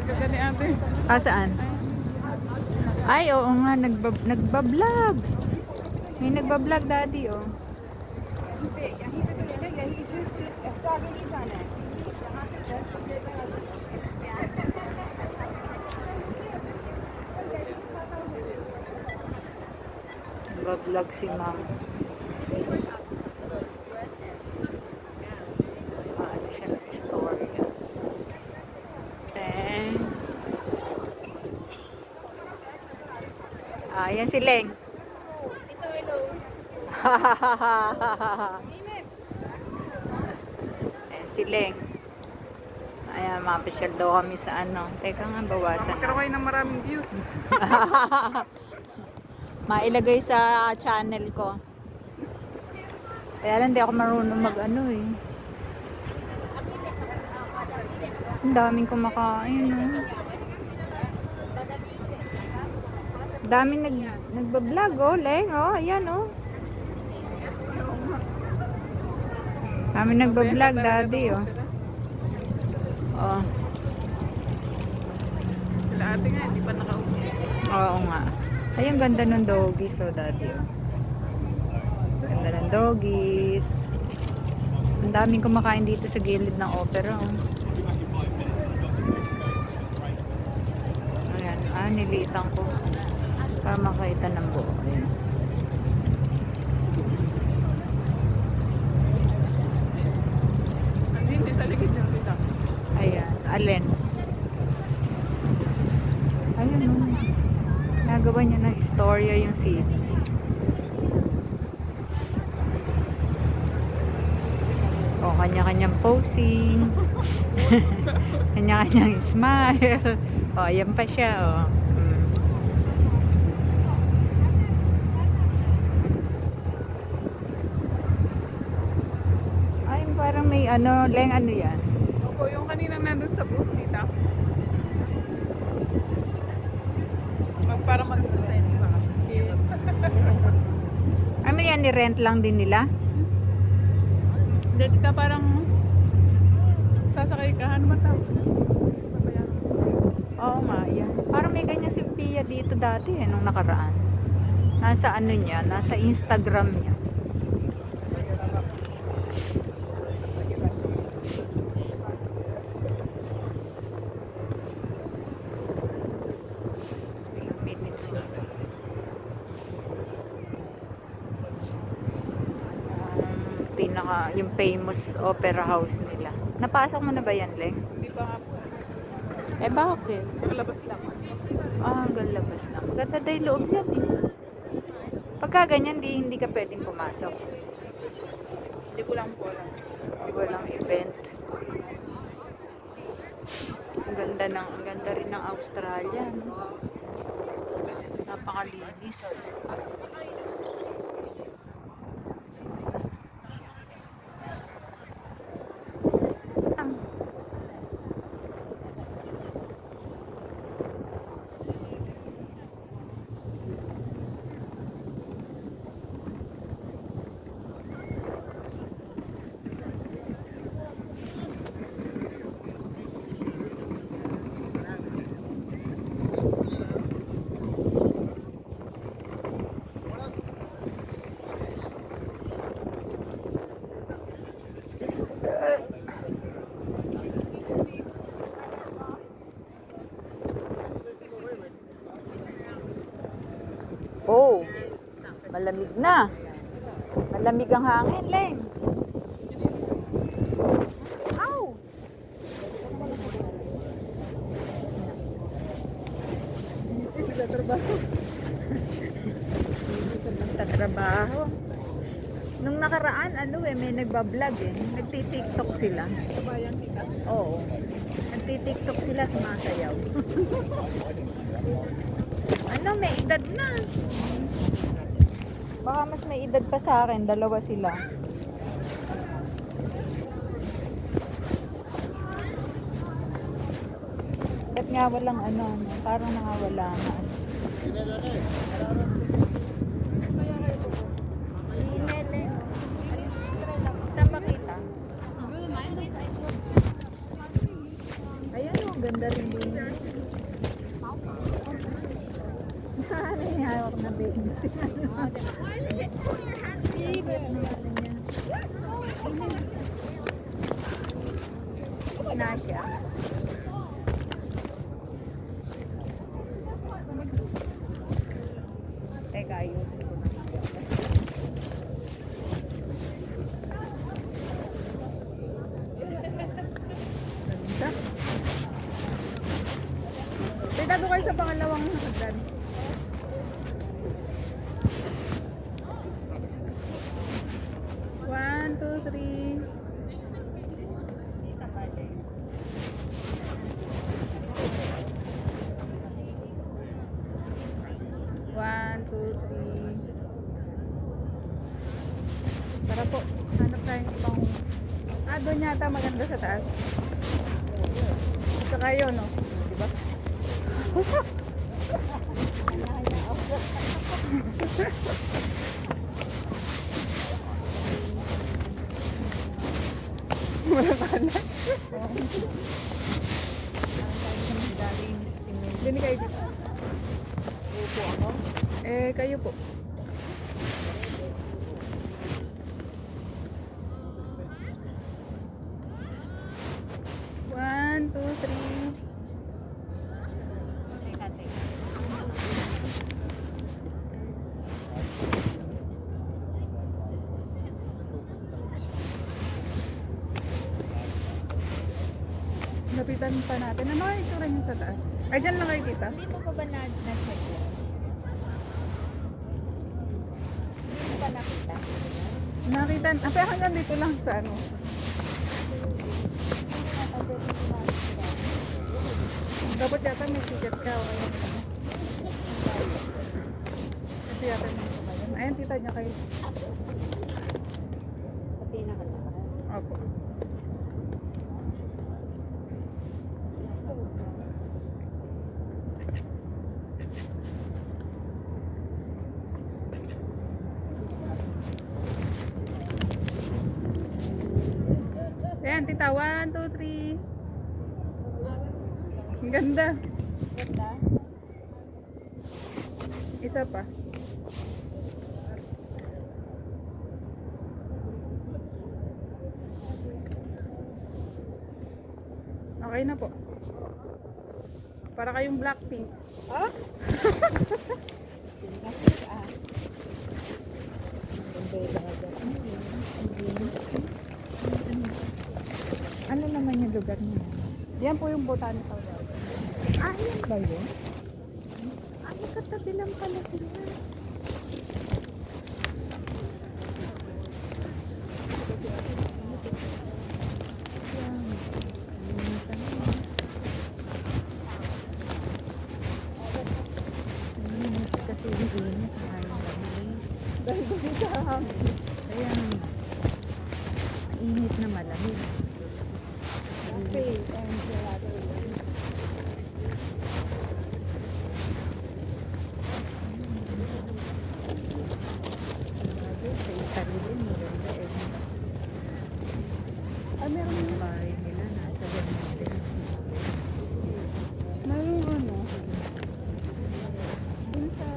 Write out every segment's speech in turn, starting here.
Gagani ate. Ah, saan? Ay, oo nga, nagbablog. May nagbablog daddy, oh. Nagbablog si ma'am. Paano siya nag-story? Eh. Ah, yan si Leng. Ito, hello. Ayan si Leng. Ayan, mapasyal daw kami sa ano. Teka nga, bawasan. Magkaroon kayo ng maraming views. Mailagay sa channel ko. Kaya lang, di ako marunong mag-ano eh. Ang daming kumakain, oh. Daming nagbablog, oh, Leng, oh. Ayan, oh. Daming nagbablog, daddy, oh. Oh. Sila ate nga, hindi pa nakauwi. Oo nga. Ay, ang ganda ng doggies, oh, daddy, oh. Ganda ng doggies. Ang daming kumakain dito sa gilid ng opera, oh. Ayan, nilitan ko. Para makita ng buo. Ayan. Hindi sa likid niyo kita. Ayan, alin? Ayan, oh. Nagawa niya ng istorya yung city. O, kanya-kanyang posing. Kanya-kanyang smile. O, ayan pa siya, o. Ay, parang may ano, Leng, ano yan? Opo, yung kanina nandun sa booth, tita. Para mag-spend ba? Ano yan, ni-rent lang din nila? Hindi, tita, parang sasakay ka. Ano ba tawag? Oo nga, yan. Parang may ganyan si Pia dito dati, nung nakaraan. Nasa ano niya, nasa Instagram niya. Ilang minutes lang. Yung famous opera house nila. Napasok mo na ba yan, Leng? Hindi pa nga po. Eh, bakit? Nakalabas lang. Ah, hanggang labas lang. Maganda daw yung loob yan eh. Pagka ganyan, hindi ka pwedeng pumasok. Hindi ko lang po alam. Walang event. Ang ganda rin ng Australia. No? Napakalinis. Oh, malamig na. Malamig ang hangin, Leng. Ow! Nagtatrabaho. Nung nakaraan, may nagbablog eh. Nagti-tiktok sila. Kabayan, tita. Oo. Nagti-tiktok sila, sumasayaw. May edad na. Baka mas may edad pa sa akin. Dalawa sila. Ba't nga walang parang nakawala na. Saan ba kita? Ayan, ang ganda. Ganda rin din. Ano yung hawak na baby? Na siya. Teka, ayusin ko na. Ganda. Tita, doon kayo sa pangalawang hagdan. One, two, three. One, two, three. Tara po, hanap tayo ng ibang... doon yata maganda sa taas. Ito kayo, no? Diba? Wala ka na. Dini kayo dito. Upo ako. Kayo po. One, two, three. Teka, teka. Lapitan pa natin. Ano ay itsura niyo sa taas? Ay, dyan lang kayo kita. Hindi mo pa ba na-check yan? Hindi mo pa nakita? Nakita, pero hanggang dito lang sa ano. Dapat yata may ticket ka o kaya ano. Kasi yata may kumayan. Ayan, tita niya kayo. Sa pinakataas. Opo. Ayan, tita. 1, 2, 3. Ang ganda. Ganda? Isa pa. Okay na po. Para kayong Blackpink. Ah? Ano naman yung lugar niya? Yan po yung botanical garden. Ah, yan ba yun? Ay, katabi lang pala sila. Yan. Linitan mo. Init kasi yung init. Ayaw lang. Dahil dito sa hangin. Kaya, init na malamig. Okay, and gelato. Sa sarili mo rin ba eh. Meron Yung bahay nila nasa ganyan din. Mayroong ano? Dun sa...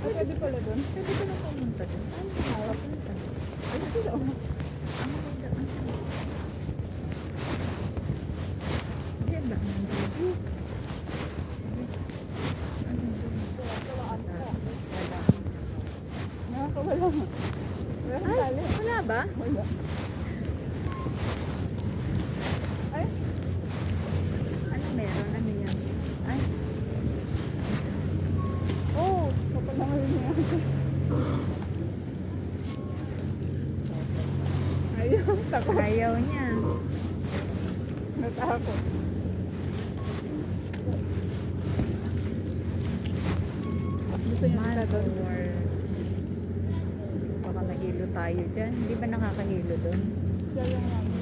Ay, pwede pala dun. Pwede ko na pumunta doon. Ay, harap na. Ay, sila. Ang ganda. Diyan ba? Ang babies. Nakakawala. Wala Ay, tali. wala ba? Wala. Ay, Ano meron? Ano yan? Ay, oh, kapag na ngayon niya. Ayun, takot. ayaw niya. Natakot. Gusto niya kita doon. Wars. Baka mahilo tayo dyan. Hindi ba nakakahilo doon? Siya yung namin.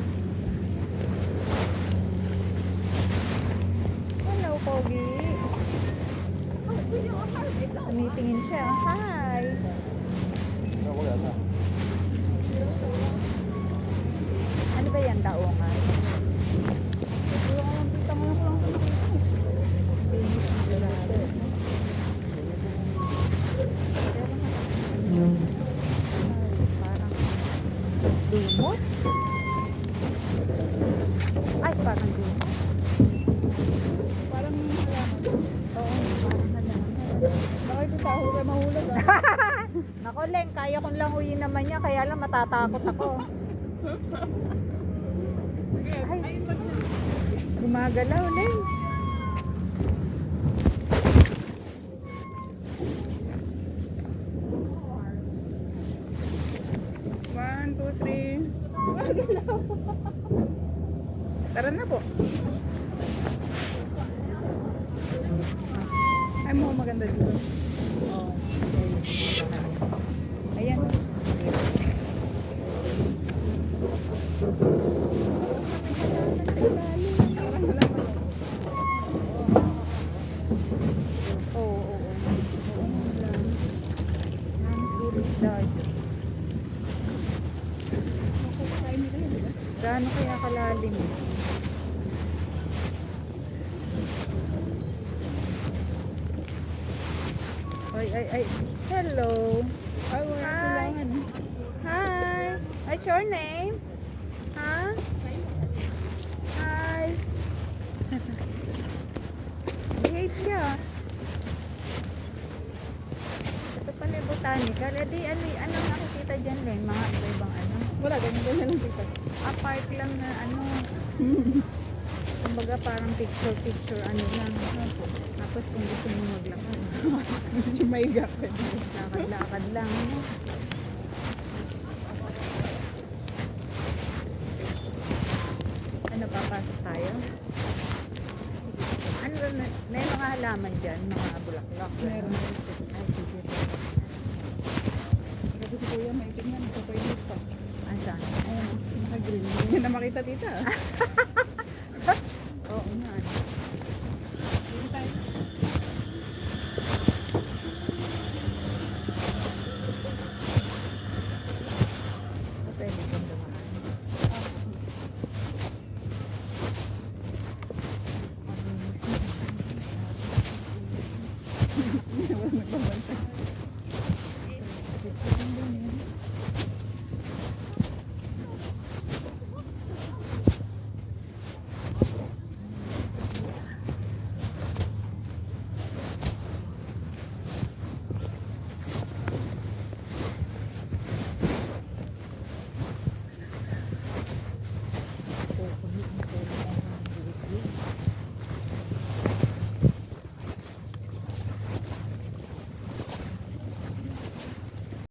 Hello, Pogi. Tumitingin siya. Hi. Taongan. Siguro ko lang kita mo lang ito nakita. Linis ng ilalim. Parang lumot. Ay, parang lumot. Parang halaman. Oo, parang halaman. Bakit ito taho ka mahulog ah? Nako, Leng, kaya kong languyin naman niya, kaya lang matatakot ako. Ay, Ayun pa na. gumagalaw, Leng. One, two, three. Tara na po. Ay mo maganda dito. Oh, ayan. Parang halaman. Oo, oo, oo. Namis ulit dahil. Tayo nila yun, di ba? Gaano kaya kalalim? Ay, ay, ay. Hello. Ay, wala Hi. kailangan. Hi. What's your name? Huh? Hi. Behave siya. Ito pala yung botanical. Eh di, ano nakikita dyan rin? Mga iba-ibang ano. Wala, ganyan lang dito. Apart lang na ano. Kumbaga parang picture ano lang. Tapos kung gusto mo maglakad, Gusto nyo maiga ka dito. lakad-lakad lang. Ano? Ano, papasok tayo? Ano ba, may mga halaman dyan, mga bulaklak. Meron. Ay, sige. Kasi si Kuya may tingnan, nagpapainit pa. Asan? Ayun, naka-green. Hindi na makita dito ah.